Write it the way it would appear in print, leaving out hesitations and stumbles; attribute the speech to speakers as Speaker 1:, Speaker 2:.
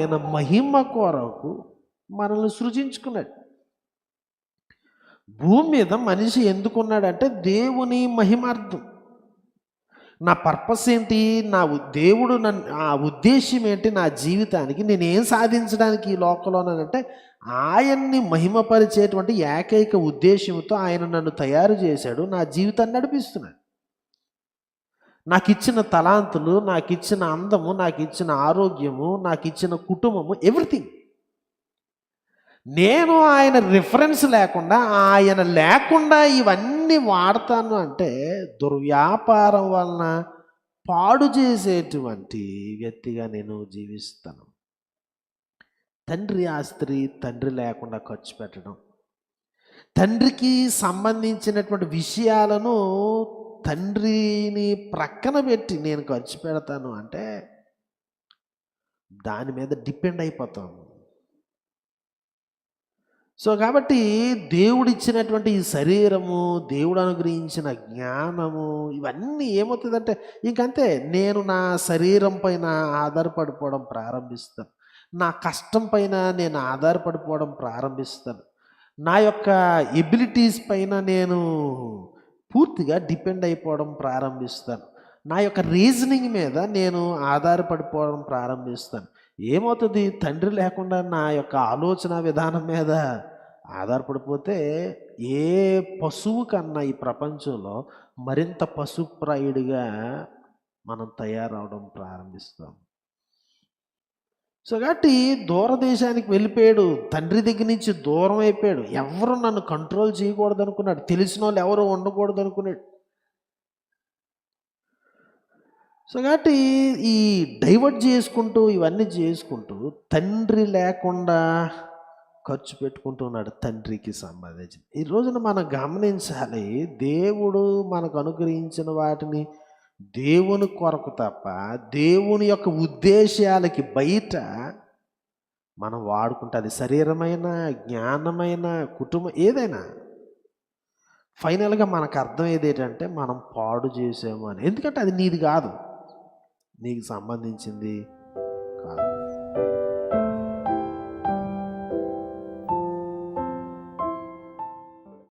Speaker 1: ఆయన మహిమ కొరకు మనల్ని సృజించుకున్నాడు. భూమి మీద మనిషి ఎందుకున్నాడంటే దేవుని మహిమార్థం. నా పర్పస్ ఏంటి, దేవుడు ఆ ఉద్దేశం ఏంటి నా జీవితానికి, నేనేం సాధించడానికి ఈ లోకంలోనంటే ఆయన్ని మహిమపరిచేటువంటి ఏకైక ఉద్దేశంతో ఆయన నన్ను తయారు చేశాడు, నా జీవితాన్ని నడిపిస్తున్నాడు. నాకు ఇచ్చిన తలాంతులు, నాకు ఇచ్చిన అందము, నాకు ఇచ్చిన ఆరోగ్యము, నాకు ఇచ్చిన కుటుంబము, ఎవ్రీథింగ్. నేను ఆయన రిఫరెన్స్ లేకుండా, ఆయన లేకుండా ఇవన్నీ వాడతాను అంటే దుర్వ్యాపారం వలన పాడు చేసేటువంటి వ్యక్తిగా నేను జీవిస్తాను. తండ్రి ఆస్తి తండ్రి లేకుండా ఖర్చు పెట్టడం, తండ్రికి సంబంధించినటువంటి విషయాలను తండ్రిని ప్రక్కన పెట్టి నేను ఖర్చు పెడతాను అంటే దాని మీద డిపెండ్ అయిపోతాను. సో కాబట్టి దేవుడిచ్చినటువంటి ఈ శరీరము, దేవుడు అనుగ్రహించిన జ్ఞానము, ఇవన్నీ ఏమవుతుందంటే ఇంకంతే, నేను నా శరీరం పైన ఆధారపడిపోవడం ప్రారంభిస్తాను, నా కష్టం పైన నేను ఆధారపడిపోవడం ప్రారంభిస్తాను, నా యొక్క ఎబిలిటీస్ పైన నేను పూర్తిగా డిపెండ్ అయిపోవడం ప్రారంభిస్తాను, నా యొక్క రీజనింగ్ మీద నేను ఆధారపడిపోవడం ప్రారంభిస్తాను. ఏమవుతుంది, తండ్రి లేకుండా నా యొక్క ఆలోచన విధానం మీద ఆధారపడిపోతే ఏ పశువు కన్నా ఈ ప్రపంచంలో మరింత పశుప్రాయుడిగా మనం తయారవడం ప్రారంభిస్తాం. సో కాబట్టి దూరదేశానికి వెళ్ళిపోయాడు, తండ్రి దగ్గర నుంచి దూరం అయిపోయాడు. ఎవరు నన్ను కంట్రోల్ చేయకూడదు అనుకున్నాడు, తెలిసిన వాళ్ళు ఎవరు ఉండకూడదు అనుకున్నాడు. సో కాబట్టి ఈ డైవర్ట్ చేసుకుంటూ ఇవన్నీ చేసుకుంటూ తండ్రి లేకుండా ఖర్చు పెట్టుకుంటున్నాడు తండ్రికి సంబంధించి. ఈ రోజున మనం గమనించాలి, దేవుడు మనకు అనుగ్రహించిన వాటిని దేవుని కొరకు తప్ప దేవుని యొక్క ఉద్దేశాలకి బయట మనం వాడుకుంటే, అది శరీరమైన, జ్ఞానమైన, కుటుంబం ఏదైనా, ఫైనల్గా మనకు అర్థం ఏదేంటంటే మనం పాడు చేసాము అని. ఎందుకంటే అది నీది కాదు, నీకు సంబంధించింది కాదు.